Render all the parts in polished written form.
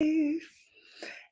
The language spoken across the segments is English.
Hey,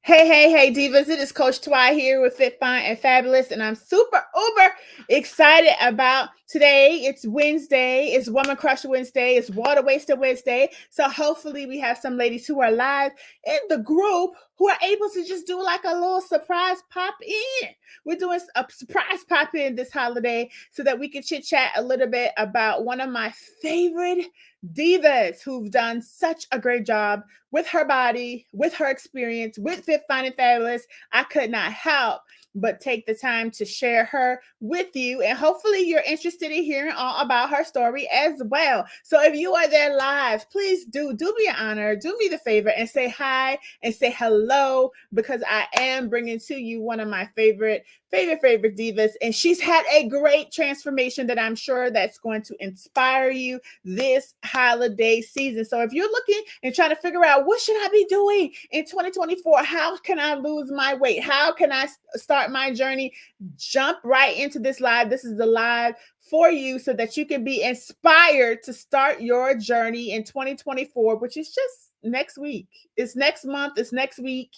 divas. It is Coach Twy here with Fit, Fine, and Fabulous. And I'm super uber excited about today. It's Wednesday. It's Woman Crush Wednesday. It's Water Waster Wednesday. So hopefully we have some ladies who are live in the group who are able to just do like a little surprise pop in. We're doing a surprise pop in this holiday so that we can chit chat a little bit about one of my favorite divas who've done such a great job with her body, with her experience, with Fit, Fine, and Fabulous. I could not help but take the time to share her with you. And hopefully you're interested in hearing all about her story as well. So if you are there live, please do me an honor, do me the favor and say hi and say hello, because I am bringing to you one of my favorite divas, and she's had a great transformation that I'm sure that's going to inspire you this holiday season. So if you're looking and trying to figure out what should I be doing in 2024, how can I lose my weight, how can I start my journey, jump right into this live. This is the live for you so that you can be inspired to start your journey in 2024, which is just next week. It's next month, it's next week.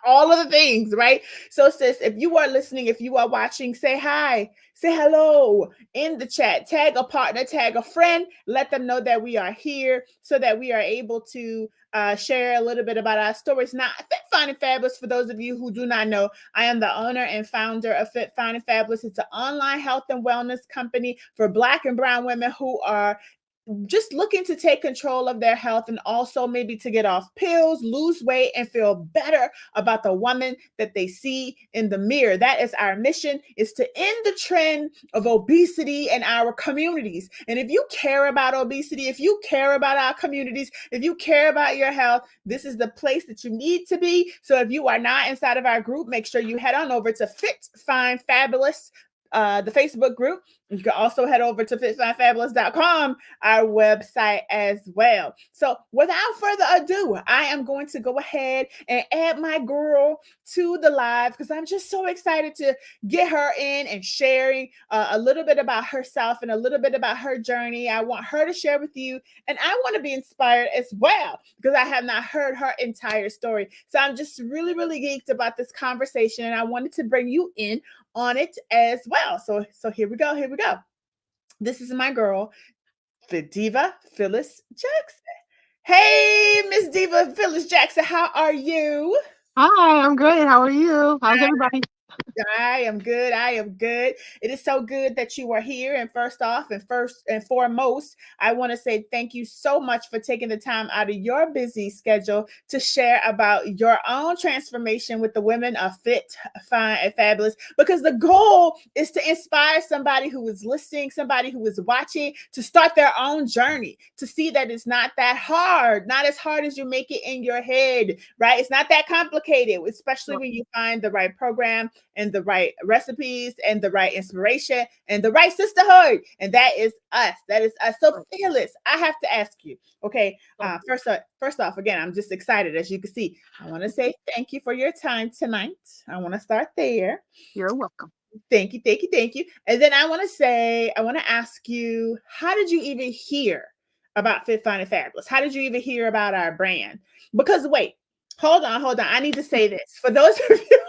All of the things, right? So, sis, if you are listening, if you are watching, say hi, say hello in the chat, tag a partner, tag a friend, let them know that we are here so that we are able to share a little bit about our stories. Now, Fit, Fine, and Fabulous, for those of you who do not know, I am the owner and founder of Fit, Fine, and Fabulous. It's an online health and wellness company for Black and brown women who are just looking to take control of their health and also maybe to get off pills, lose weight, and feel better about the woman that they see in the mirror. That is our mission, is to end the trend of obesity in our communities. And if you care about obesity, if you care about our communities, if you care about your health, this is the place that you need to be. So if you are not inside of our group, make sure you head on over to Fit, Fine, Fabulous, the Facebook group. You can also head over to fitfinefabulous.com, our website as well. So without further ado, I am going to go ahead and add my girl to the live because I'm just so excited to get her in and sharing a little bit about herself and a little bit about her journey. I want her to share with you, and I want to be inspired as well because I have not heard her entire story. So I'm just really, really geeked about this conversation, and I wanted to bring you in on it as well. So here we go. This is my girl, the Diva Phyllis Jackson. Hey, Miss Diva Phyllis Jackson, how are you? Hi, I'm great. How are you? How's everybody? I am good. It is so good that you are here. And first and foremost, I want to say thank you so much for taking the time out of your busy schedule to share about your own transformation with the women of Fit, Fine, and Fabulous. Because the goal is to inspire somebody who is listening, somebody who is watching, to start their own journey, to see that it's not that hard, not as hard as you make it in your head, right? It's not that complicated, especially when you find the right program and the right recipes and the right inspiration and the right sisterhood. And that is us. That is us. So Phyllis, I have to ask you, okay, first off, again, I'm just excited. As you can see, I want to say thank you for your time tonight. I want to start there. You're welcome. Thank you. And then I want to ask you, how did you even hear about Fit, Fine, and Fabulous? How did you even hear about our brand? Because wait, hold on. I need to say this. For those of you,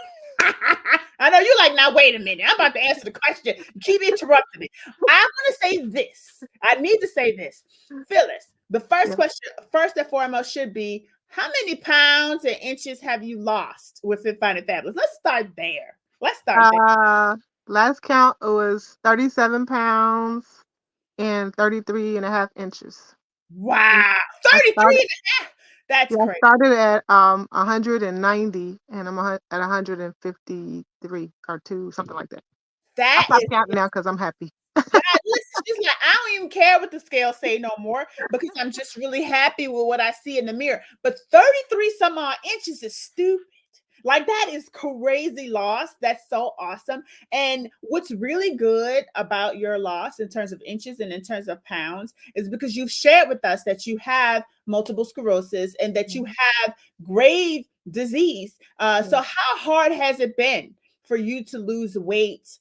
I know you're like, now wait a minute. I'm about to answer the question. Keep interrupting me. I want to say this. I need to say this. Phyllis, the first Yeah. question, first and foremost, should be, how many pounds and inches have you lost with Fit, Fine, and Fabulous? Let's start there. Uh, Last count it was 37 pounds and 33 and a half inches. And Wow. I 33 started and a half. That's yeah, I crazy. started at 190 and I'm at 153 or 2, something like that. I That stopped is counting now because I'm happy. that. Listen, she's like, I don't even care what the scale say no more because I'm just really happy with what I see in the mirror. But 33 some odd inches is stupid. Like, that is crazy loss. That's so awesome. And what's really good about your loss in terms of inches and in terms of pounds is because you've shared with us that you have multiple sclerosis and that you Mhm. have grave disease. Yeah. So how hard has it been for you to lose weight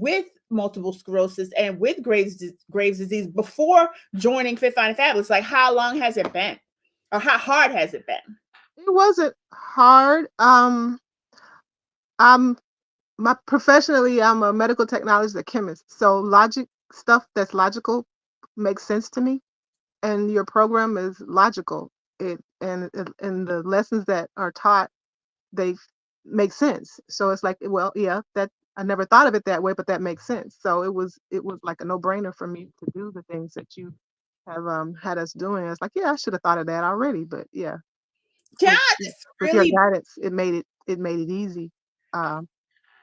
with multiple sclerosis and with Graves disease before joining Fit, Fine, and Fabulous? Like, how long has it been? Or how hard has it been? It wasn't hard. I'm professionally, I'm a medical technologist, a chemist. So logic stuff that's logical makes sense to me, and your program is logical. And the lessons that are taught, they make sense. So it's like, well, yeah, that I never thought of it that way, but that makes sense. So it was like a no brainer for me to do the things that you have had us doing. It's like, yeah, I should have thought of that already, but yeah, Yeah, with it's with your really guidance, it made it easy. Um,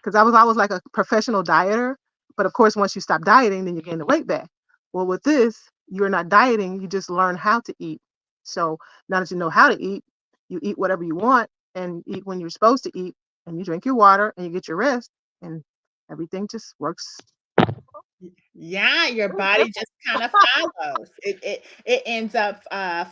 because I was like a professional dieter, but of course, once you stop dieting, then you gain the weight back. Well, with this, you're not dieting; you just learn how to eat. So now that you know how to eat, you eat whatever you want and eat when you're supposed to eat, and you drink your water and you get your rest, and everything just works. yeah, your Very body simple. just kind of follows. It ends up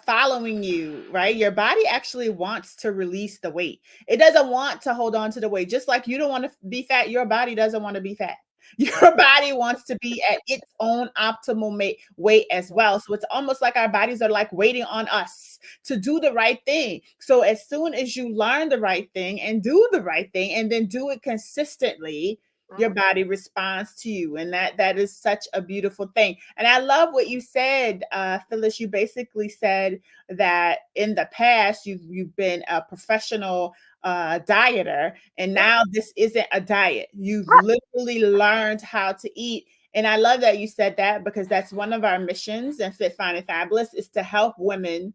following you, right? Your body actually wants to release the weight. It doesn't want to hold on to the weight. Just like you don't want to be fat, your body doesn't want to be fat. Your body wants to be at its own optimal weight as well. So it's almost like our bodies are like waiting on us to do the right thing. So as soon as you learn the right thing and do the right thing and then do it consistently, your Mhm. body responds to you, and that is such a beautiful thing. And I love what you said, Phyllis. You basically said that in the past you've been a professional dieter, and Yeah, now this isn't a diet. You've right, literally learned how to eat. And I love that you said that, because that's one of our missions in Fit Fine and Fabulous, is to help women,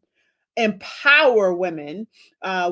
empower women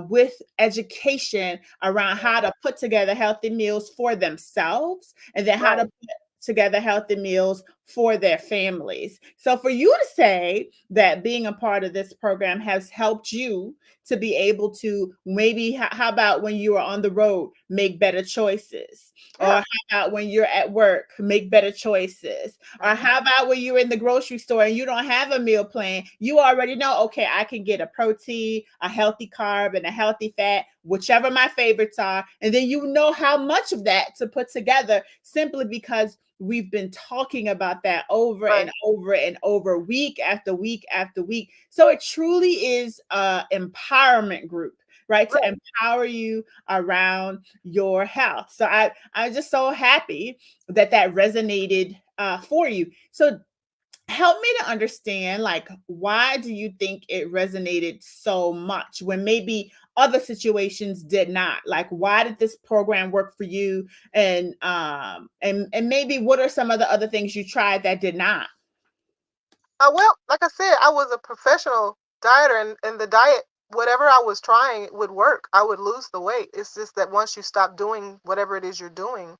with education around how to put together healthy meals for themselves, and then how to right, put together healthy meals for their families. So for you to say that being a part of this program has helped you to be able to maybe, how about when you are on the road, make better choices? Or yeah. how about when you're at work, make better choices? Or Mhm. how about when you're in the grocery store and you don't have a meal plan? You already know, okay, I can get a protein, a healthy carb, and a healthy fat, whichever my favorites are. And then you know how much of that to put together, simply because we've been talking about that over and Right, over and over, week after week after week. So it truly is a empowerment group, right? To right. empower you around your health. So I'm just so happy that that resonated for you. So help me to understand, like, why do you think it resonated so much when maybe other situations did not? Like, why did this program work for you? And maybe what are some of the other things you tried that did not? Well, like I said, I was a professional dieter, and the diet, whatever I was trying, it would work. I would lose the weight. It's just that once you stop doing whatever it is you're doing,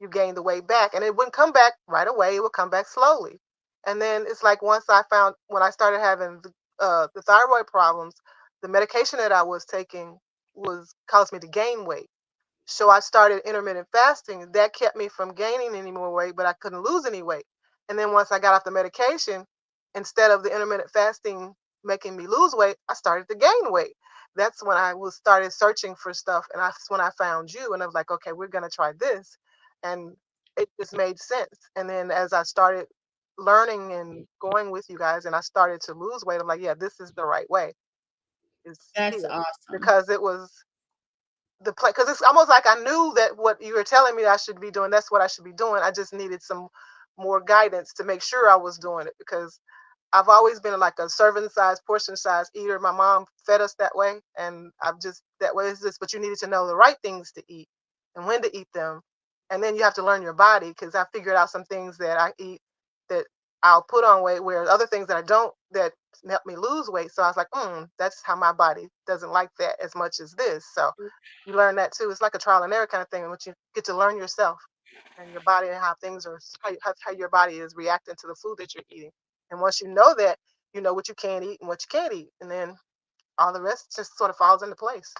you gain the weight back, and it wouldn't come back right away. It would come back slowly. And then it's like once I found when I started having the thyroid problems, the medication that I was taking was caused me to gain weight. So I started intermittent fasting. That kept me from gaining any more weight, but I couldn't lose any weight. And then once I got off the medication, instead of the intermittent fasting making me lose weight, I started to gain weight. That's when I was started searching for stuff, and that's when I found you, and I was like, okay, we're gonna try this, and it just made sense. And then as I started learning and going with you guys, and I started to lose weight, I'm like, yeah, this is the right way. It's That's here awesome. because it was the play because it's almost like I knew that what you were telling me I should be doing, that's what I should be doing. I just needed some more guidance to make sure I was doing it because I've always been like a serving size, portion size eater. My mom fed us that way, and I've just that way is this. But you needed to know the right things to eat and when to eat them, and then you have to learn your body because I figured out some things that I eat that I'll put on weight, where other things that I don't that help me lose weight. So I was like, that's how my body doesn't like that as much as this. So you learn that too. It's like a trial and error kind of thing, in which you get to learn yourself and your body and how things are, how your body is reacting to the food that you're eating. And once you know that, you know what you can eat and what you can't eat, and then all the rest just sort of falls into place.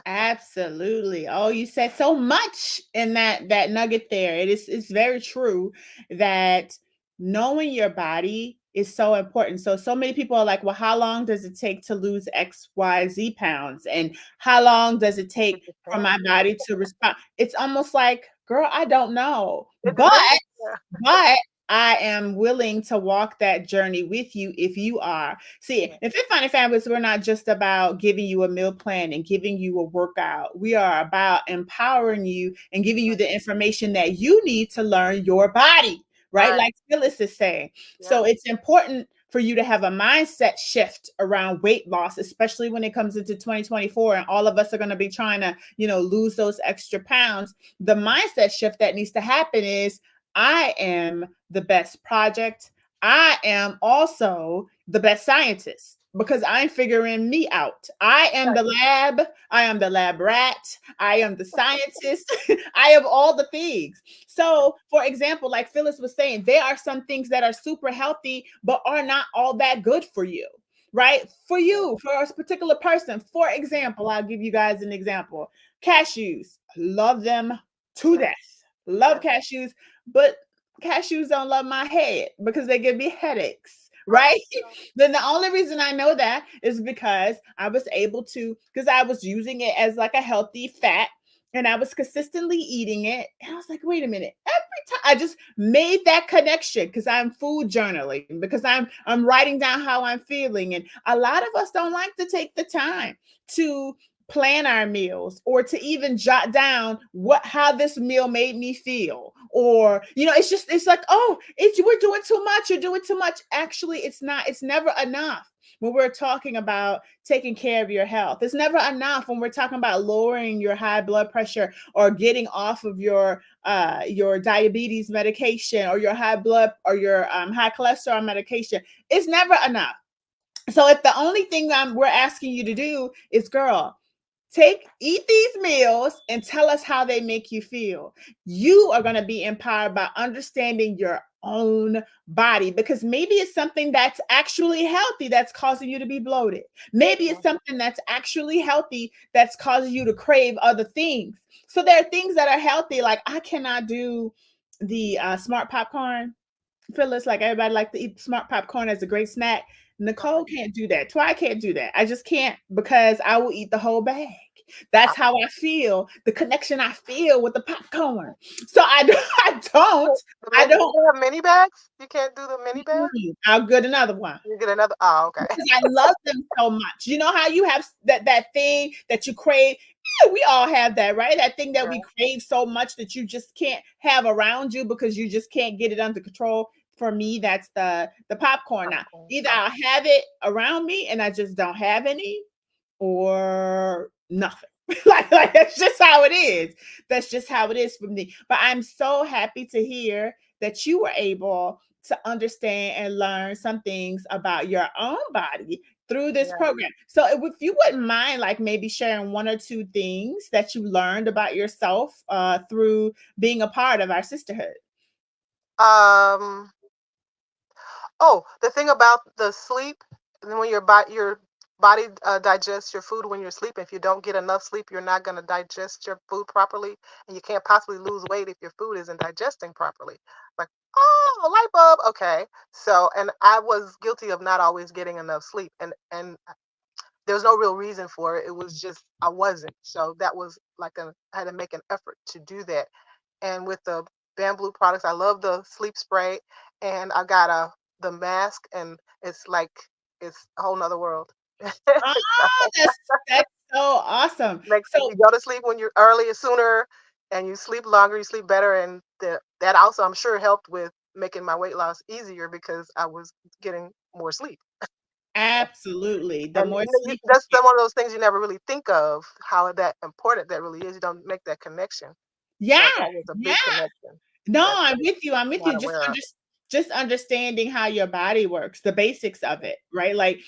Absolutely. Oh, you said so much in that nugget there. It's very true that knowing your body is so important. So many people are like, well, how long does it take to lose XYZ pounds? And how long does it It take for my depends. body to respond? It's almost like, girl, I don't know. It But depends. Yeah. but I am willing to walk that journey with you if you are. See, Yeah. in Fit Finding Fabulous, we're not just about giving you a meal plan and giving you a workout. We are about empowering you and giving you Right. the information that you need to learn your body, right? Right. Like Phyllis is saying. Yeah. So it's important for you to have a mindset shift around weight loss, especially when it comes into 2024 and all of us are going to be trying to, lose those extra pounds. The mindset shift that needs to happen is I am the best project. I am also the best scientist because I'm figuring me out. I am the lab. I am the lab rat. I am the scientist. I am all the things. So, for example, like Phyllis was saying, there are some things that are super healthy, but are not all that good for you, right? For you, for a particular person. For example, I'll give you guys an example. Cashews, love them to Yeah. death. Love Yeah. cashews, but cashews don't love my head because they give me headaches, Oh, right? Then the only reason I know that is because I was able to, because I was using it as like a healthy fat and I was consistently eating it. And I was like, wait a minute. Every time I just made that connection because I'm food journaling, because I'm writing down how I'm feeling. And a lot of us don't like to take the time to plan our meals or to even jot down how this meal made me feel, or it's like, oh, we're doing too much, you're doing too much. Actually, it's never enough when we're talking about taking care of your health. It's never enough when we're talking about lowering your high blood pressure or getting off of your diabetes medication or your high blood or your high cholesterol medication. It's never enough. So if the only thing we're asking you to do is, girl, eat these meals and tell us how they make you feel, you are going to be empowered by understanding your own body, because maybe it's something that's actually healthy that's causing you to be bloated. Maybe it's something that's actually healthy that's causing you to crave other things. So there are things that are healthy, like I cannot do the smart popcorn. Phyllis, like everybody like to eat smart popcorn as a great snack. Nicole can't do that. Twy can't do that. I just can't, because I will eat the whole bag. That's how I feel, the connection I feel with the popcorn. So I don't, I don't. You have mini bags? You can't do the mini bag? I'll get another one. You get another. Oh, okay. Because I love them so much. You know how you have that thing that you crave? Yeah, we all have that, right? That thing that we crave so much that you just can't have around you because you just can't get it under control. For me, that's the popcorn. Now, either I'll have it around me and I just don't have any, or nothing. like that's just how it is. That's just how it is for me. But I'm so happy to hear that you were able to understand and learn some things about your own body through this Yeah. program. So if you wouldn't mind, like maybe sharing one or two things that you learned about yourself through being a part of our sisterhood. Um. Oh, the thing about the sleep, and when your body digests your food when you're sleeping. If you don't get enough sleep, you're not going to digest your food properly, and you can't possibly lose weight if your food isn't digesting properly. Like, oh, light bulb. Okay. So, and I was guilty of not always getting enough sleep, and there was no real reason for it. It was just I wasn't. So that was like I had to make an effort to do that. And with the bamboo products, I love the sleep spray, and I got the mask, and it's like it's a whole nother world. Oh, that's so awesome. Like So you go to sleep when you're earlier, sooner, and you sleep longer, you sleep better, and that also I'm sure helped with making my weight loss easier because I was getting more sleep. absolutely, the And more sleep you that's one of those things you never really think of how that important that really is. You don't make that connection. yeah, So that was a yeah. big connection No, that I'm with you. I'm I'm with not you. aware of. Just understanding how your body works, the basics of it, right? Like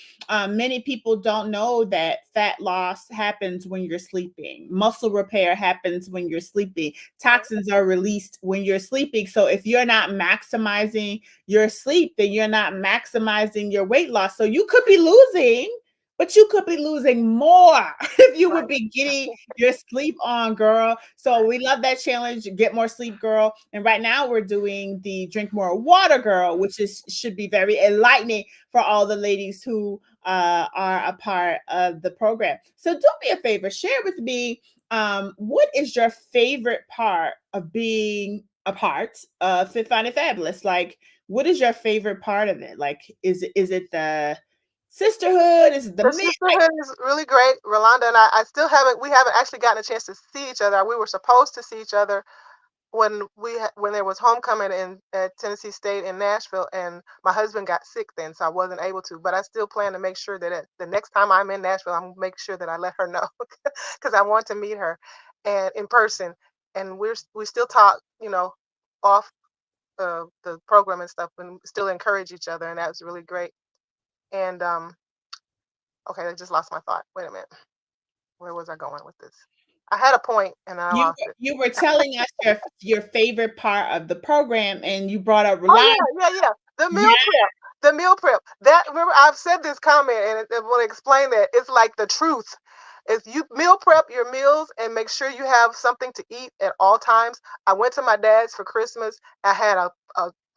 many people don't know that fat loss happens when you're sleeping. Muscle repair happens when you're sleeping. Toxins are released when you're sleeping. So if you're not maximizing your sleep, then you're not maximizing your weight loss. So you could be losing, but you could be losing more if you would Right, be getting your sleep on, girl. So right. we love that challenge. Get more sleep, girl. And right now we're doing the drink more water, girl, which should be very enlightening for all the ladies who are a part of the program. So do me a favor, share with me what is your favorite part of being a part of Fit Fine and Fabulous. Like, what is your favorite part of it? Like, is it the sisterhood? Is it the The men? Like, sisterhood is really great. Rolanda and I still haven't, we haven't actually gotten a chance to see each other. We were supposed to see each other when when there was homecoming in at Tennessee State in Nashville, and my husband got sick then, so I wasn't able to. But I still plan to make sure that the next time I'm in Nashville, I'm gonna make sure that I let her know because I want to meet her and in person. And we still talk, off the program and stuff, and still encourage each other, and that was really great. And okay, I just lost my thought. Wait a minute, where was I going with this? I had a point and I you lost were it. you were telling us your favorite part of the program, and you brought up Oh reliable. yeah. The Yeah, meal prep. The meal prep. That, remember, I've said this comment and I want to explain that. It's like the truth. If you meal prep your meals and make sure you have something to eat at all times. I went to my dad's for Christmas. I had a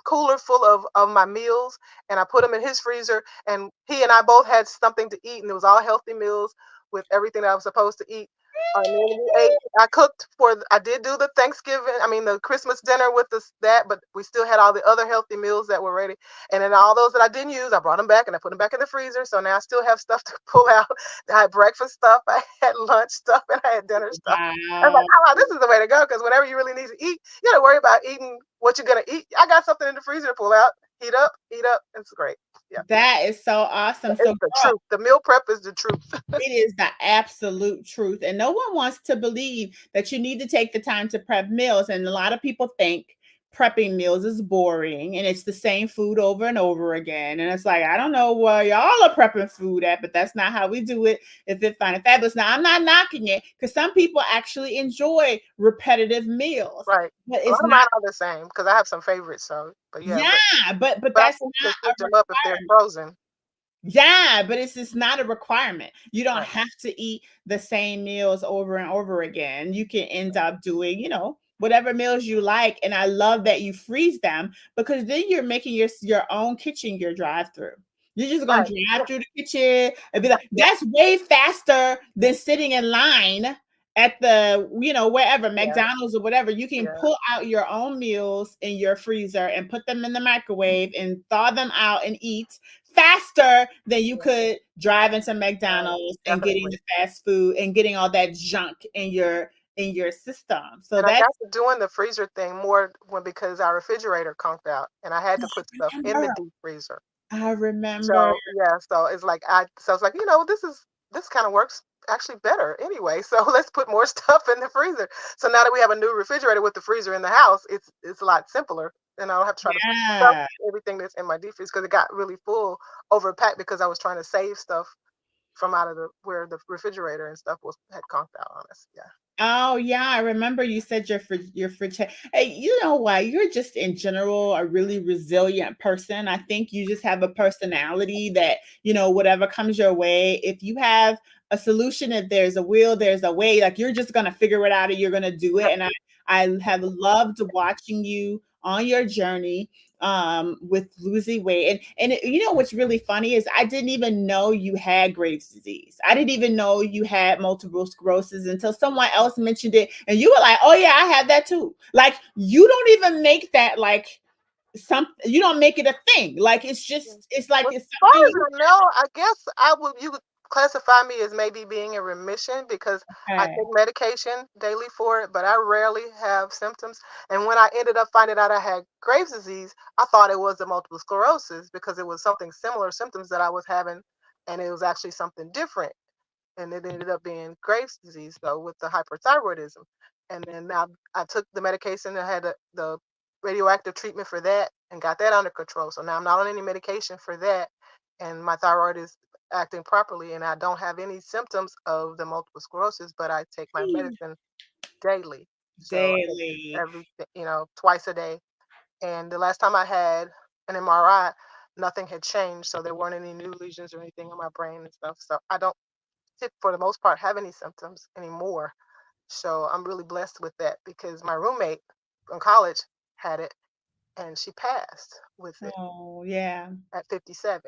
cooler full of my meals, and I put them in his freezer, and he and I both had something to eat, and it was all healthy meals with everything that I was supposed to eat. And then we ate. I cooked I did do the Thanksgiving, I mean the Christmas dinner with us that, but we still had all the other healthy meals that were ready. And then all those that I didn't use, I brought them back and I put them back in the freezer. So now I still have stuff to pull out. I had breakfast stuff, I had lunch stuff, and I had dinner stuff. I was like, wow. oh, wow, this is the way to go, because whenever you really need to eat, you don't worry about eating what you're gonna eat. I got something in the freezer to pull out, heat up, eat up. It's great. Yeah, That is so awesome. So, it's the truth. The meal prep is the truth. it is the absolute truth. And no one wants to believe that you need to take the time to prep meals. And a lot of people think prepping meals is boring and it's the same food over and over again. And it's like, I don't know where y'all are prepping food at, but that's not how we do it if it's fine and fabulous. Now, I'm not knocking it because some people actually enjoy repetitive meals, Right. but A lot it's of not. mine are the same because I have some favorites. So, but yeah, Yeah, but but I that's think you not can a switch them up if they're requirement. frozen. Yeah, but it's just not a requirement. You don't Right. have to eat the same meals over and over again. You can end up doing, whatever meals you like. And I love that you freeze them because then you're making your own kitchen your drive-through. You're just gonna Right. drive through the kitchen and be like, Yeah. that's way faster than sitting in line at the, wherever, Yeah. McDonald's or whatever. You can Yeah. pull out your own meals in your freezer and put them in the microwave and thaw them out and eat faster than you Yeah. could drive into Right. McDonald's and getting Definitely. the fast food and getting all that junk in your system. So And I that's got to doing the freezer thing more because our refrigerator conked out, and I had to put stuff in the remember. deep freezer. I remember. So yeah, so it's like so it's like, this kind of works actually better anyway. So let's put more stuff in the freezer. So now that we have a new refrigerator with the freezer in the house, it's a lot simpler, and I don't have to try to stuff Yeah. everything that's in my deep freeze because it got really full, overpacked, because I was trying to save stuff from out of the where the refrigerator and stuff was had conked out on us. Yeah. Oh yeah, I remember you said your fridge. Hey, you know what? You're just in general a really resilient person. I think you just have a personality that, whatever comes your way, if you have a solution, if there's a will, there's a way, like you're just gonna figure it out and you're gonna do it. And I have loved watching you on your journey with losing weight. And what's really funny is I didn't even know you had Graves' disease. I didn't even know you had multiple sclerosis until someone else mentioned it, and you were like, "Oh yeah, I have that too." Like you don't even make that like you don't make it a thing. Like it's like Well, it's as far something as I know, I guess you would classify me as maybe being in remission because I okay. take medication daily for it, but I rarely have symptoms. And when I ended up finding out I had Graves' disease, I thought it was the multiple sclerosis because it was something similar symptoms that I was having, and it was actually something different. And it ended up being Graves' disease though with the hyperthyroidism. And then now I took the medication. I had the radioactive treatment for that and got that under control. So now I'm not on any medication for that, and my thyroid is acting properly, and I don't have any symptoms of the multiple sclerosis. But I take my medicine daily, so I take Daily. every twice a day. And the last time I had an MRI, nothing had changed, so there weren't any new lesions or anything on my brain and stuff. So I don't for the most part have any symptoms anymore. So I'm really blessed with that because my roommate from college had it and she passed with it Oh yeah. at 57.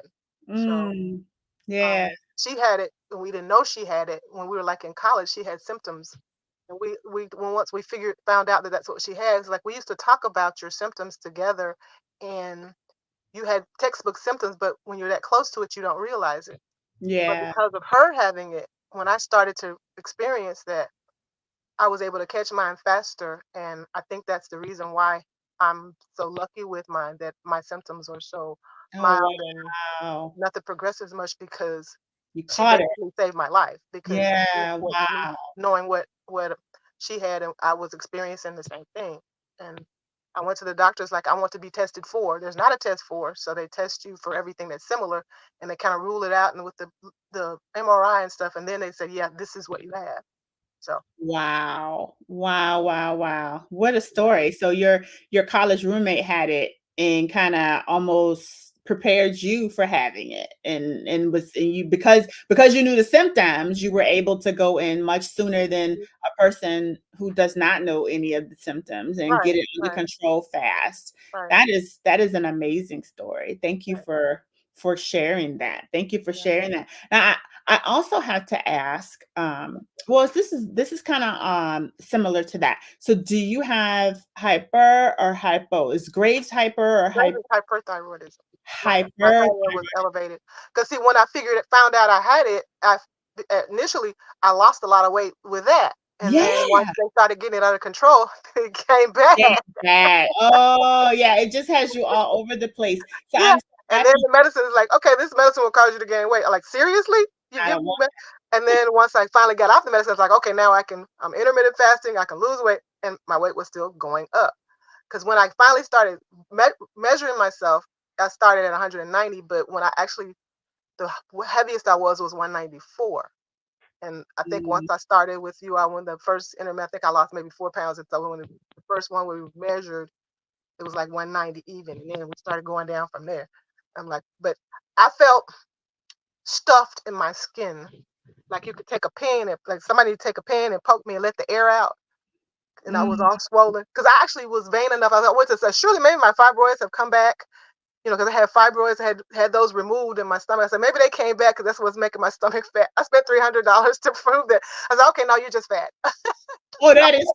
So Mm, yeah. she had it and we didn't know she had it when we were like in college. She had symptoms And once we found out that that's what she had, it's like we used to talk about your symptoms together, and you had textbook symptoms, but when you're that close to it, you don't realize it. But Yeah. because of her having it, when I started to experience that, I was able to catch mine faster. And I think that's the reason why I'm so lucky with mine, that my symptoms are so Oh, mild and wow. nothing progresses much, because You she caught it. basically saved my life, because Yeah. what me Wow. knowing what she had, and I was experiencing the same thing. And I went to the doctors like, I want to be tested for. There's not a test for, so they test you for everything that's similar, and they kind of rule it out, and with the MRI and stuff, and then they said, yeah, this is what you have. So Wow. Wow, wow, wow. What a story. So your college roommate had it and kind of almost prepared you for having it, and was, and you, because you knew the symptoms, you were able to go in much sooner than a person who does not know any of the symptoms and right, get it under right, control fast. right, That is an amazing story. Thank you right, for sharing that. Thank you for yeah. sharing that. Now, I also have to ask, well, this is kind of similar to that. So do you have hyper or hypo? Is Graves hyper or Maybe hyperthyroidism. My hyper? thyroid was elevated. Because see, when I found out I had it, initially I lost a lot of weight with that, and then once Yeah. they started getting it under control, it came It's back. bad. Oh, yeah, it just has you all over the place. So Yeah. I'm so And then happy. the medicine is like, okay, this medicine will cause you to gain weight. I'm like, seriously? You I give don't me want. and then once I finally got off the medicine, it's like, okay, now I'm intermittent fasting, I can lose weight, and my weight was still going up. Because when I finally started measuring myself, I started at 190, but when I actually, the heaviest I was 194. And I think once Mm, I started with you, I won the first intermittent, I think I lost maybe 4 pounds. And so when the first one we measured, it was like 190 even. And then we started going down from there. I'm like, but I felt stuffed in my skin. Like you could take a pen, and like somebody take a pen and poke me and let the air out. And I was mm. all swollen because I actually was vain enough. I thought, wait, so surely maybe my fibroids have come back, because I had fibroids, I had those removed in my stomach. I said, maybe they came back because that's what's making my stomach fat. I spent $300 to prove that. I said, okay, no, you're just fat. Oh, that is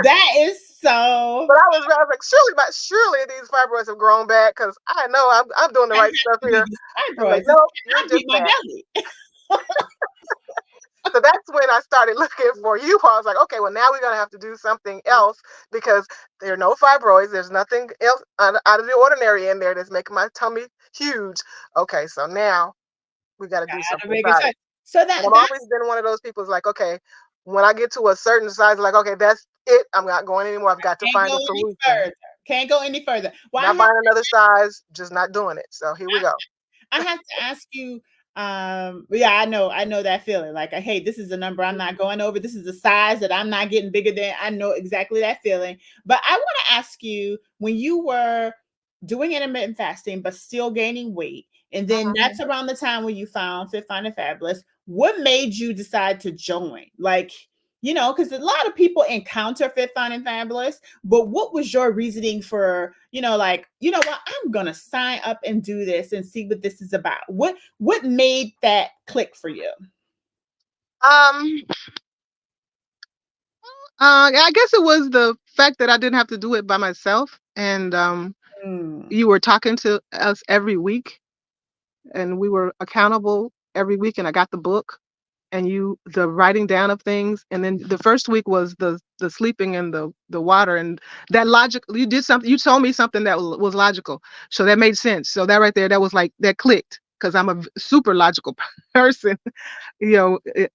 that is so. But I was like, surely these fibroids have grown back because I know I'm doing the That right has stuff to be here. the I'm like, fibroids. no, you're I beat just my fat. belly. So that's when I started looking for you. I was like, okay, well, now we're going to have to do something else because there are no fibroids. There's nothing else out of the ordinary in there that's making my tummy huge. Okay, so now we got to do Gotta something make a about it. choice. So And I've that always been one of those people who's like, okay, when I get to a certain size, like, okay, that's it. I'm not going anymore. I've got to can't find go a any solution. further. Can't go any further. Well, Not buying another size, just not doing it. So here we go. I have to ask you, yeah, I know that feeling. Like, hey, this is a number I'm not going over. This is a size that I'm not getting bigger than. I know exactly that feeling. But I want to ask you, when you were doing intermittent fasting but still gaining weight, and then Mhm. that's around the time when you found Fit Fine and Fabulous, what made you decide to join? Like, because a lot of people encounter Fit Fine and Fabulous, but what was your reasoning for, like, what, I'm gonna sign up and do this and see what this is about? What made that click for you? Um, I guess it was the fact that I didn't have to do it by myself, and Mm, you were talking to us every week, and we were accountable every week. And I got the book, and the writing down of things, and then the first week was the sleeping in the water, and that logic. You did something. You told me something that was logical, so that made sense. So that right there, that was like that clicked because I'm a super logical person,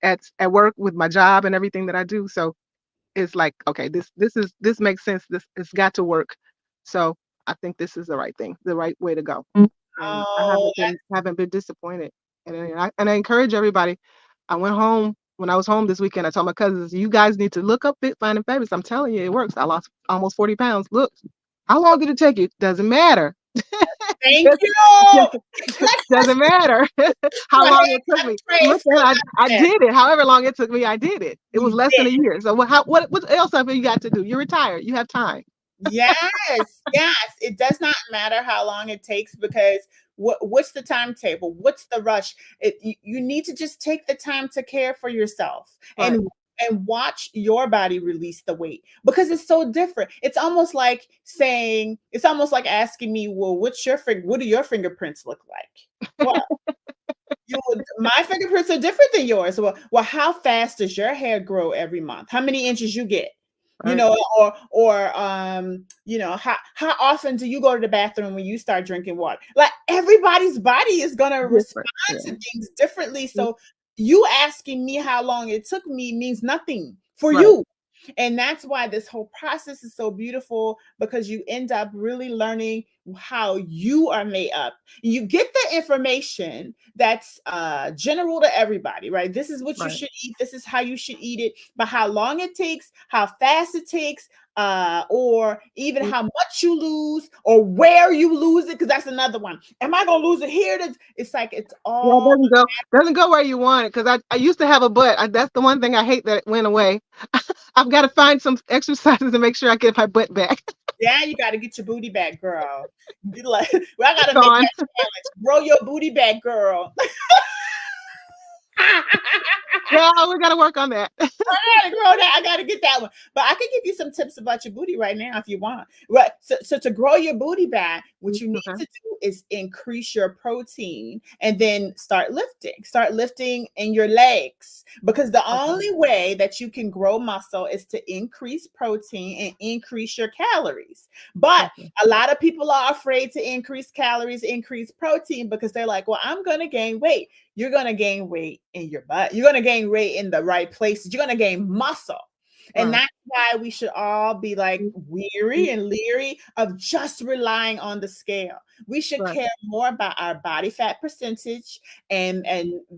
at work with my job and everything that I do. So it's like, okay, this makes sense. This it's got to work. So I think this is the right thing, the right way to go. And I oh, haven't been disappointed. And I encourage everybody. I went home when I was home this weekend. I told my cousins, you guys need to look up Fit Fine and Fabulous. I'm telling you, it works. I lost almost 40 pounds. Look, how long did it take you? Doesn't matter. thank Just, you. just Let's doesn't matter go how ahead long it took and me. praise Look, for I that. did it. However long it took me, I did it. It was You less than did. a year. So what else have you got to do? You're retired. You have time. Yes, yes. It does not matter how long it takes because what's the timetable? What's the rush? You need to just take the time to care for yourself Right. and watch your body release the weight because it's so different. It's almost like saying, it's almost like asking me, well, what do your fingerprints look like? Well, my fingerprints are different than yours. Well, how fast does your hair grow every month? How many inches you get? You Right. know, how often do you go to the bathroom when you start drinking water? Like everybody's body is gonna Different. respond Yeah. to things differently. Mm, So you asking me how long it took me means nothing for right. you. And that's why this whole process is so beautiful because you end up really learning how you are made up. You get the information that's general to everybody, right? This is what you Right. should eat. This is how you should eat it. But how long it takes, how fast it takes, or even Mm, how much you lose, or where you lose it, because that's another one. Am I gonna lose it here? It's like it's yeah, it all doesn't go where you want it. Because I used to have a butt. That's the one thing I hate that it went away. I've got to find some exercises to make sure I get my butt back. yeah. You got to get your booty back, girl. Well, I gotta make Gone. that challenge. Grow your booty back, girl. Yeah, we got to work on that. Gotta grow that. I gotta get that one. But I can give you some tips about your booty right now if you want. Right. So to grow your booty back, what you need Okay. to do is increase your protein and then start lifting. Start lifting in your legs. Because the Okay. only way that you can grow muscle is to increase protein and increase your calories. But Okay. a lot of people are afraid to increase calories, increase protein because they're like, well, I'm gonna gain weight. You're going to gain weight in your butt. You're going to gain weight in the right places. You're going to gain muscle. And Right. that's why we should all be like weary and leery of just relying on the scale. We should Right. care more about our body fat percentage and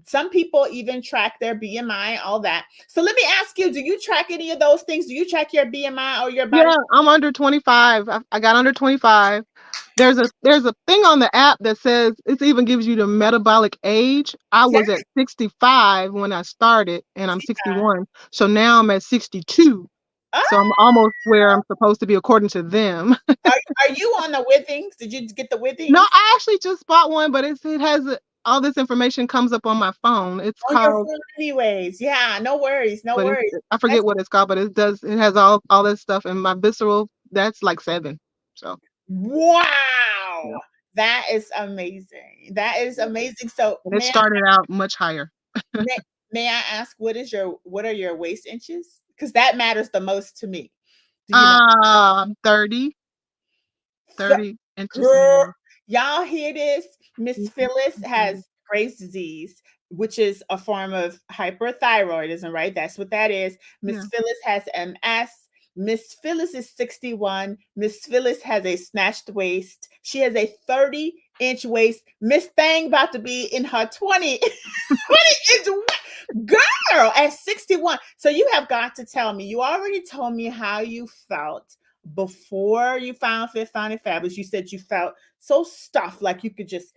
some people even track their BMI, all that. So let me ask you, do you track any of those things? Do you track your BMI or your body? Yeah, I'm under 25. I got under 25. There's a thing on the app that says it even gives you the metabolic age. I Yeah. was at 65 when I started, and I'm 61. So now I'm at 62. So I'm Ah, almost where I'm supposed to be according to them. are you on the Withings? Did you get the No, Withings? I actually just bought one, but it has all this information comes up on my phone. It's On your called, phone anyways. Yeah, no worries, no but worries. I forget That's what it's called, but it has all this stuff, and my visceral, that's like 7. So wow. yeah, That is amazing. That is yeah. amazing. So And it started out much higher. may, may I ask what are your waist inches? Because that matters the most to me. Do you know? 30, Th- 30 inches in Girl, the y'all hear this? Miss Phyllis has Graves' disease, which is a form of hyperthyroidism, right? That's what that is. Miss yeah. Phyllis has MS. Miss Phyllis is 61. Miss Phyllis has a snatched waist. She has a 30-inch waist. Miss Thang about to be in her 20 inch girl at 61. So you have got to tell me, you already told me how you felt before you found Fit Found It Fabulous. You said you felt so stuffed, like you could just,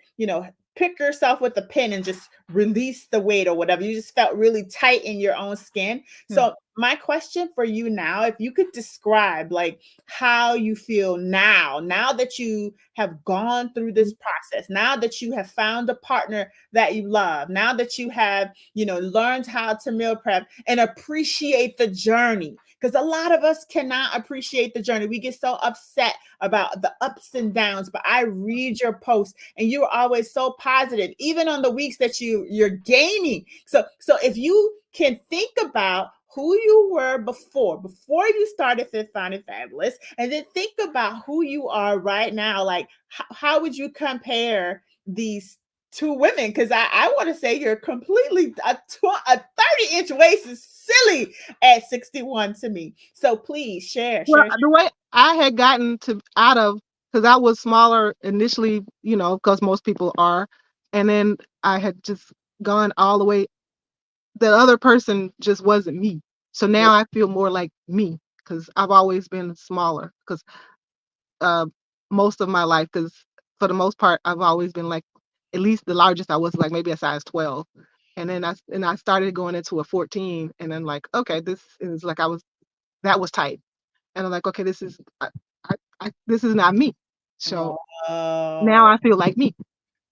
pick yourself with a pen and just release the weight or whatever. You just felt really tight in your own skin. Yeah. So my question for you now, if you could describe like how you feel now that you have gone through this process, now that you have found a partner that you love, now that you have, learned how to meal prep and appreciate the journey. Because a lot of us cannot appreciate the journey. We get so upset about the ups and downs. But I read your posts and you're always so positive, even on the weeks that you're gaining. So if you can think about who you were before you started Fit Fine and Fabulous, and then think about who you are right now, like how would you compare these two women? Because I want to say you're completely a 30-inch waist is silly at 61 to me. So please share, Well, share, share. the way I had gotten to out of, because I was smaller initially, because most people are, and then I had just gone all the way. The other person just wasn't me. So now I feel more like me because I've always been smaller. Because uh, most of my life, because for the most part, I've always been like, at least the largest I was like maybe a size 12. And then I started going into a 14, and then like, okay, this is like that was tight. And I'm like, okay, this is this is not me. So now Oh, I feel like me.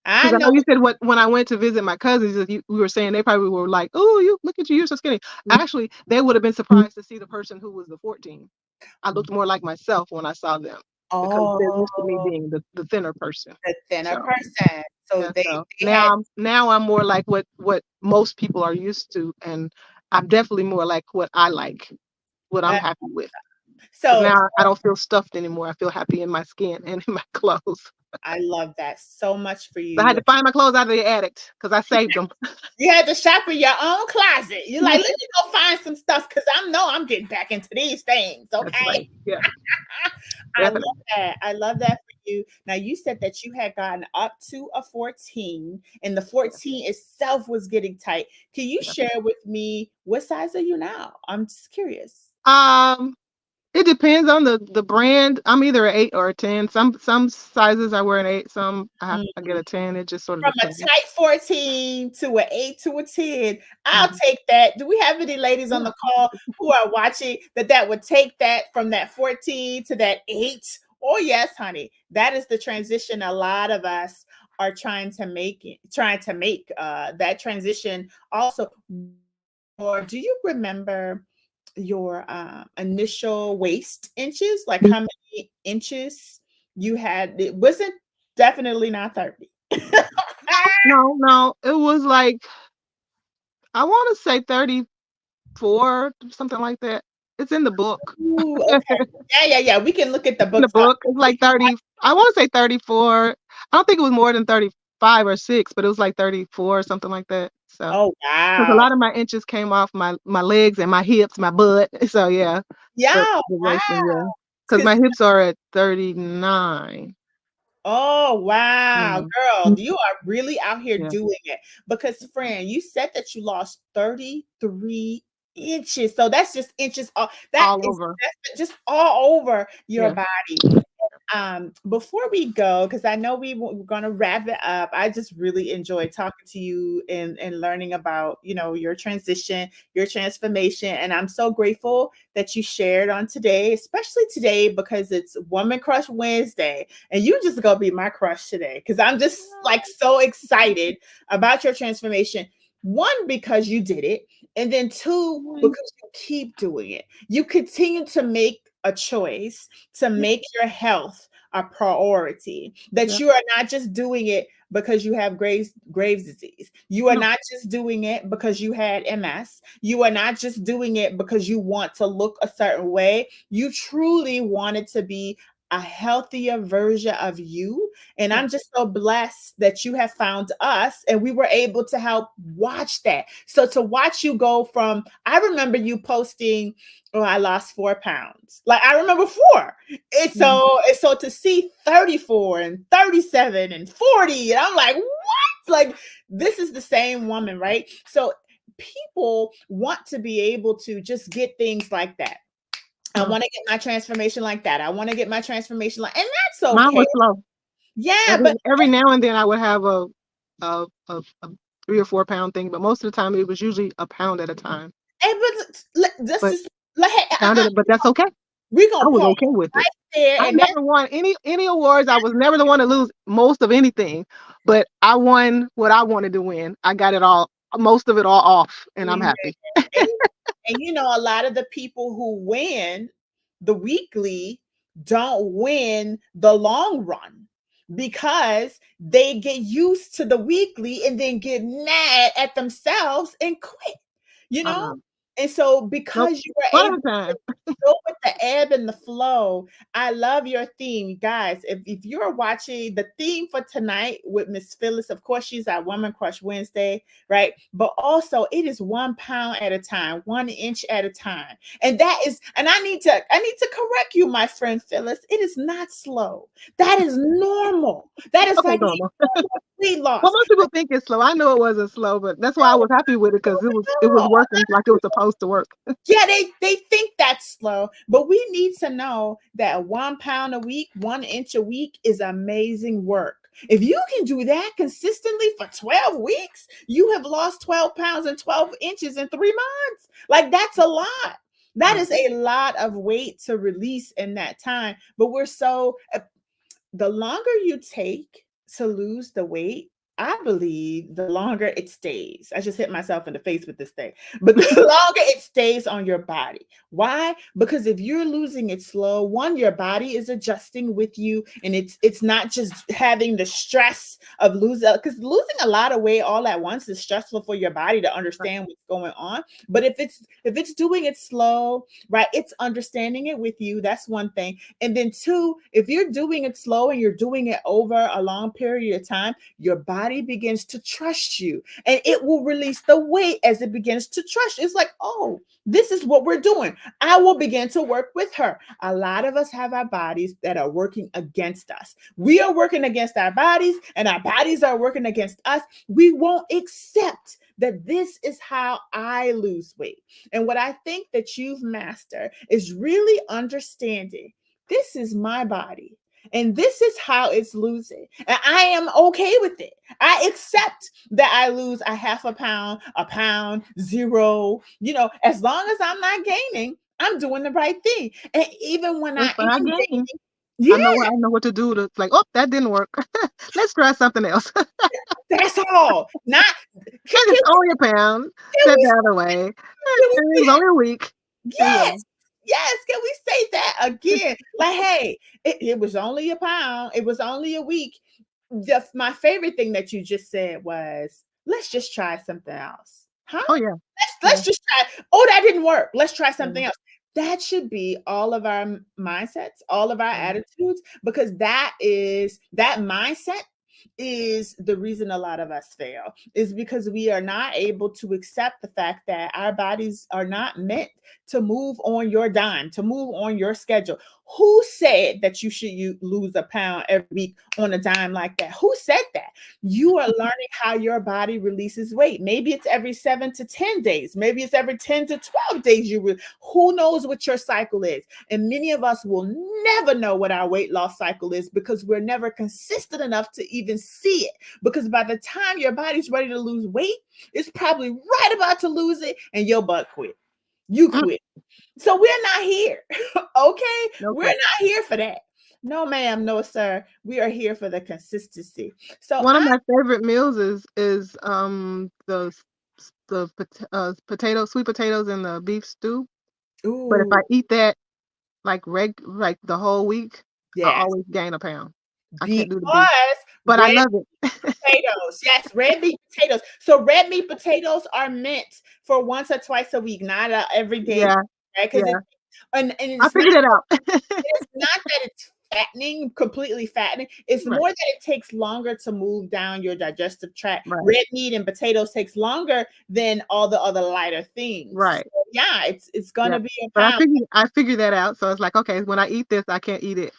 I Because I know. know you said when I went to visit my cousins, we were saying they probably were like, "Oh, you look at you, you're so skinny." Actually, they would have been surprised to see the person who was the 14. I looked more like myself when I saw them because they're used to me Oh, being the thinner person. the thinner So person. So yeah, so they had. now I'm more like what most people are used to, and I'm definitely more like what I like, what I'm Uh, happy with. Because so now I don't feel stuffed anymore. I feel happy in my skin and in my clothes. I love that so much for So I had you. to find my clothes out of the attic because I saved them. You had to shop in your own closet. You're like, let me go find some stuff because I'm getting back into these things. That's Okay. right. Yeah, I love definitely. that. I love that for you. Now you said that you had gotten up to a 14 and the Yeah, 14 itself was getting tight. Can you yeah. share with me what size are you now? I'm just curious. Um, it depends on the brand. I'm either an 8 or a 10. Some sizes I wear an 8. Some I get a 10. It just sort of From a depends. tight 14 to an 8 to a 10. I'll Mhm. take that. Do we have any ladies on Yeah. the call who are watching that would take that from that 14 to that 8? Oh, yes, honey. That is the transition a lot of us are trying to make that transition also. Or do you remember your initial waist inches? Like how many inches you had? It wasn't definitely not 30. No, no, it was like I want to say 34, something like that. It's in the book. Ooh, okay. Yeah. We can look at the In the book talk. book, it's like 30. I want to say 34. I don't think it was more than 35 or 6, but it was like 34 or something like that. So, Oh, because a wow. lot of my inches came off my legs and my hips, my butt. So yeah, but Yeah, the wow. waist and yeah, because 'Cause my hips are at 39. oh, wow, Yeah, girl, you are really out here yeah, doing it. Because, friend, you said that you lost 33 inches. So that's just inches all all over. that's just all over your Yeah. body. Before we go, because I know we're going to wrap it up, I just really enjoyed talking to you and learning about, your transition, your transformation. And I'm so grateful that you shared on today, especially today, because it's Woman Crush Wednesday. And you just going to be my crush today, because I'm just like so excited about your transformation. One, because you did it. And then two, Mhm. because you keep doing it. You continue to make a choice to Yeah, make your health a priority. That yeah. you are not just doing it because you have Graves disease. You are No, not just doing it because you had MS. You are not just doing it because you want to look a certain way. You truly want it to be a healthier version of you. And yeah. I'm just so blessed that you have found us and we were able to help watch that. So to watch you go from, I remember you posting, oh, I lost 4 pounds. Like I remember 4. Mhm. And so to see 34 and 37 and 40, and I'm like, what? Like this is the same woman, right? So people want to be able to just get things like that. I Uh, want to get my transformation like that. I want to get my transformation like, and that's Mine okay. was slow. Yeah, but Every now and then I would have a 3 or 4 pound thing, but most of the time it was usually a pound at a time. this But is like, hey, but that's okay. we're I gonna was pause okay with it. right there, I and that's never won any awards. I was never the one to lose most of anything, but I won what I wanted to win. I got it all, most of it all off, and I'm amen. happy. And a lot of the people who win the weekly don't win the long run because they get used to the weekly and then get mad at themselves and quit, you know? Uh-uh. And so Nope. because you were One able at a time. to go with the ebb and the flow, I love your theme, guys. If you're watching the theme for tonight with Miss Phyllis, of course, she's at Woman Crush Wednesday, right? But also it is 1 pound at a time, 1 inch at a time. And I need to correct you, my friend Phyllis. It is not slow. That is normal. That is Okay, like normal. weight Well, loss. most people think it's slow. I know it wasn't slow, but that's why I was happy with it because it was working like it was supposed to work. Yeah, they think that's slow, but we need to know that 1 pound a week, 1 inch a week is amazing work. If you can do that consistently for 12 weeks, you have lost 12 pounds and 12 inches in 3 months. Like that's a lot. That Right. is a lot of weight to release in that time. But we're so, the longer you take to lose the weight, I believe the longer it stays. I just hit myself in the face with this thing. But the longer it stays on your body. Why? Because if you're losing it slow, one, your body is adjusting with you, and it's not just having the stress of losing, because losing a lot of weight all at once is stressful for your body to Right. understand what's going on. But if it's doing it slow, right, it's understanding it with you. That's one thing. And then two, if you're doing it slow and you're doing it over a long period of time, your body begins to trust you, and it will release the weight as it begins to trust you. It's like, oh, this is what we're doing. I will begin to work with her. A lot of us have our bodies that are working against us. We are working against our bodies, and our bodies are working against us. We won't accept that this is how I lose weight. And what I think that you've mastered is really understanding this is my body. And this is how it's losing. And I am okay with it. I accept that I lose a pound, zero. As long as I'm not gaining, I'm doing the right thing. And even when I If I am gain, gaining, yeah, I know what to do to like, oh, that didn't work. Let's try something else. And that's all. Not it's only a pound. can Said we the other way. can we It was only a week. Yeah. Yes. Yes. Can we say that again? Like, hey, it was only a pound. It was only a week. My favorite thing that you just said was, let's just try something else. Huh? Oh yeah. Let's Yeah. just try. Oh, that didn't work. Let's try Yeah. something else. That should be all of our mindsets, all of our Yeah. attitudes, because that mindset is the reason a lot of us fail, is because we are not able to accept the fact that our bodies are not meant to move on your dime, to move on your schedule. Who said that you lose a pound every week on a dime like that? Who said that? You are learning how your body releases weight. Maybe it's every 7 to 10 days. Maybe it's every 10 to 12 days. Who knows what your cycle is? And many of us will never know what our weight loss cycle is because we're never consistent enough to even see it. Because by the time your body's ready to lose weight, it's probably right about to lose it and your butt quit. You Mm, quit. So we're not here. Okay? We're okay. not here for that. No, ma'am. No, sir. We are here for the consistency. So One of I, my favorite meals is potato sweet potatoes and the beef stew. But if ooh, I eat that like the whole week, I yes, always gain a pound. I can't do the beef, because but I red love it. potatoes. Yes, red meat potatoes. So red meat potatoes are meant for once or twice a week, not a everyday, Yeah, right? Because yeah. and I it's not figured it out. it's not that it's fattening, completely fattening. It's Right, more that it takes longer to move down your digestive tract. right, Red meat and potatoes takes longer than all the other lighter things. right. So yeah, it's Yeah. gonna be a But pound. I figured that out. So it's like, okay, when I eat this, I can't eat it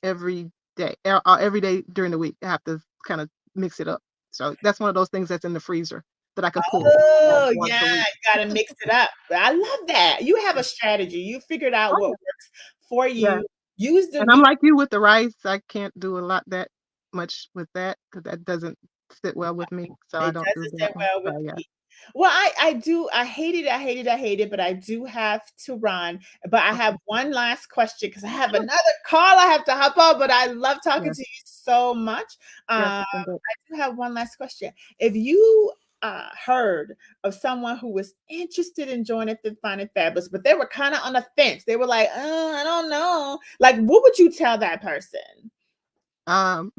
every day or every day during the week. I have to kind of mix it up. So that's one of those things that's in the freezer that I could pull Oh once yeah, a week. gotta mix it up. I love that. You have a strategy. You figured out Oh what yeah. works for Yeah. you. Use the And I'm you like you with the rice. I can't do a lot that much with that because that doesn't sit well with me. So I It don't do doesn't that sit one. well with So yeah. me. Well, I do. I hate it. I hate it. I hate it. But I do have to run. But I have Okay. one last question because I have Sure. another call I have to hop on. But I love talking Yes. to you so much. Yes. I It's been good. do have one last question. If you heard of someone who was interested in joining Fit Fine and Fabulous, but they were kind of on the fence, they were like, I don't know. Like, what would you tell that person? Um,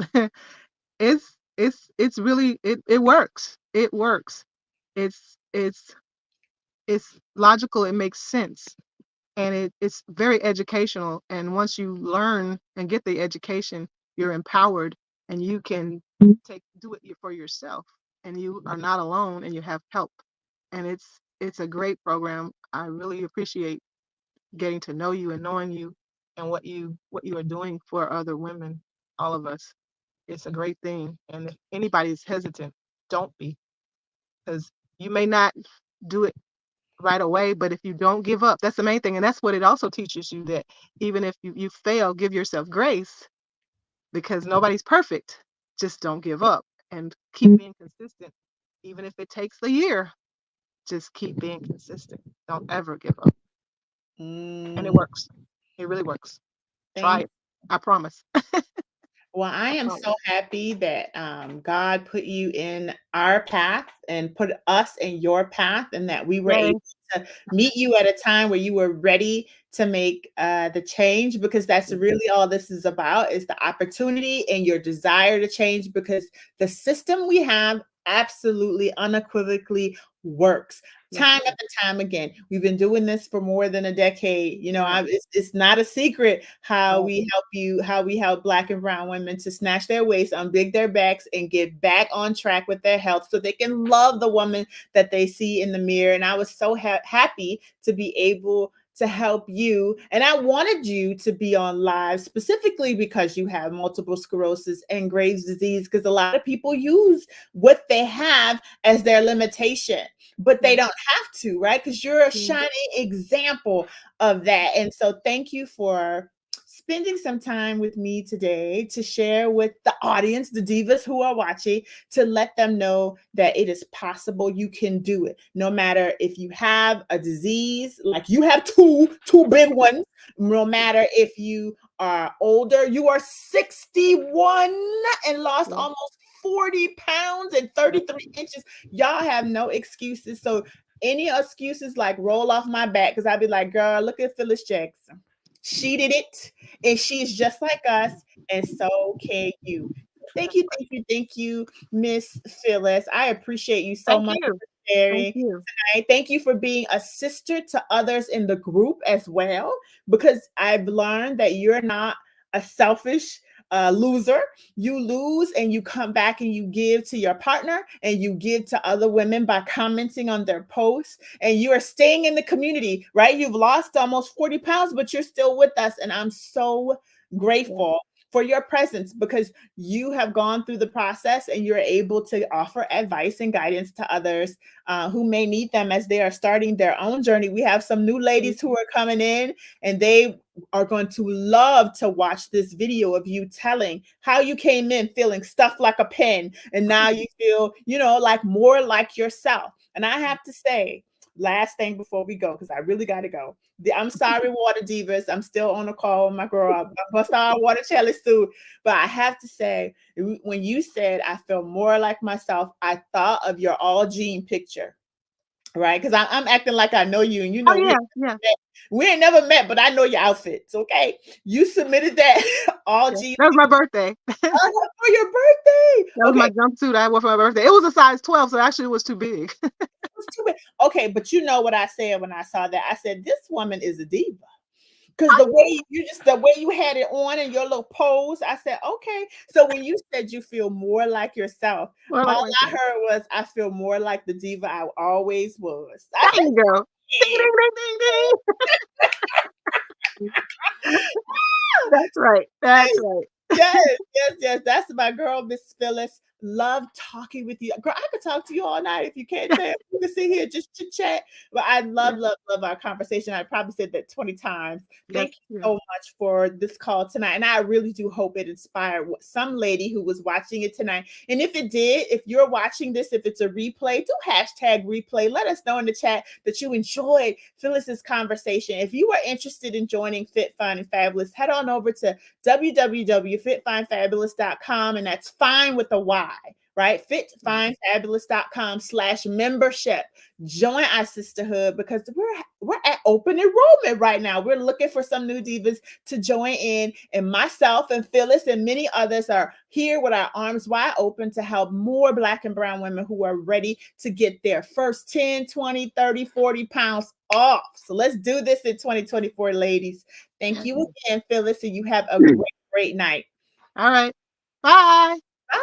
it's really it works. It works. It's it's it's logical. It makes sense. And it's very educational. And once you learn and get the education, you're empowered and you can do it for yourself. And you are not alone and you have help. And it's a great program. I really appreciate getting to know you and knowing you and what you are doing for other women, all of us. It's a great thing. And if anybody's hesitant, don't be, because you may not do it right away, but if you don't give up, that's the main thing. And that's what it also teaches you, that even if you fail, give yourself grace because nobody's perfect. Just don't give up and keep being consistent. Even if it takes a year, just keep being consistent. Don't ever give up. And it Mm, works. It really works. Try thank it. I promise. Well, I I am so promise. happy that God put you in our path and put us in your path, and that we were able Thanks. to meet you at a time where you were ready to make the change, because that's Yeah. really all this is about, is the opportunity and your desire to change, because the system we have absolutely unequivocally works Yes, time it does. after time again. We've been doing this for more than a decade. Yeah. It's not a secret how Right. we help Black and brown women to snatch their waist, unbig their backs, and get back on track with their health so they can love the woman that they see in the mirror. And I was so happy to be able to help you. And I wanted you to be on live specifically because you have multiple sclerosis and Graves' disease, because a lot of people use what they have as their limitation, but they Yeah. don't have to, right? Because you're a Yeah. shining example of that. And so thank you for spending some time with me today to share with the audience, the divas who are watching, to let them know that it is possible. You can do it. No matter if you have a disease, like you have two big ones, no matter if you are older, you are 61 and lost Yeah. almost 40 pounds and Yeah. 33 inches. Y'all have no excuses. So any excuses like roll off my back, because I'd be like, girl, look at Phyllis Jackson. She did it, and she's just like us, and so can you. Thank That's you, right. thank you, Miss Phyllis. I appreciate you so Thank much you. for Thank sharing you. tonight. Thank you for being a sister to others in the group as well, because I've learned that you're not a selfish loser. You lose and you come back and you give to your partner and you give to other women by commenting on their posts, and you are staying in the community, right? You've lost almost 40 pounds, but you're still with us. And I'm so Yeah. grateful for your presence, because you have gone through the process and you're able to offer advice and guidance to others who may need them as they are starting their own journey. We have some new ladies who are coming in, and they are going to love to watch this video of you telling how you came in feeling stuffed like a pin, and now you feel, like more like yourself. And I have to say, last thing before we go, because I really got to go. I'm sorry, water divas. I'm still on a call with my girl. I bust our water chalice too. But I have to say, when you said I feel more like myself, I thought of your all jean picture, right? Because I'm acting like I know you, and Oh yeah. Yeah. we ain't never met, but I know your outfits. Okay, you submitted that all Yeah. jean That was my birthday. for your birthday. That was Okay, my jumpsuit I wore for my birthday. It was a size 12, so actually it was too big. it was too bad. Okay, but you know what I said when I saw that? I said this woman is a diva. Because the way you had it on and your little pose, I said, okay. So when you said you feel more like yourself, Well, like all I myself. heard was I feel more like the diva I always was. I There you go. Ding, said, ding, ding, ding, ding. That's right. That's right. yes, yes. That's my girl, Miss Phyllis. Love talking with you. Girl, I could talk to you all night if you can't tell. We can sit here just chit chat. But I Yeah. love our conversation. I probably said that 20 times. Yes. Thank you Yeah. so much for this call tonight. And I really do hope it inspired some lady who was watching it tonight. And if it did, if you're watching this, if it's a replay, do hashtag replay. Let us know in the chat that you enjoyed Phyllis's conversation. If you are interested in joining Fit, Fun, and Fabulous, head on over to www.fitfinefabulous.com, and that's fine with a Y, right? Fitfinefabulous.com/membership. Join our sisterhood, because we're at open enrollment right now. We're looking for some new divas to join in, and myself and Phyllis and many others are here with our arms wide open to help more Black and brown women who are ready to get their first 10, 20, 30, 40 pounds off. So let's do this in 2024, ladies. Thank you again, Phyllis, and you have a great night. All right. Bye. Bye.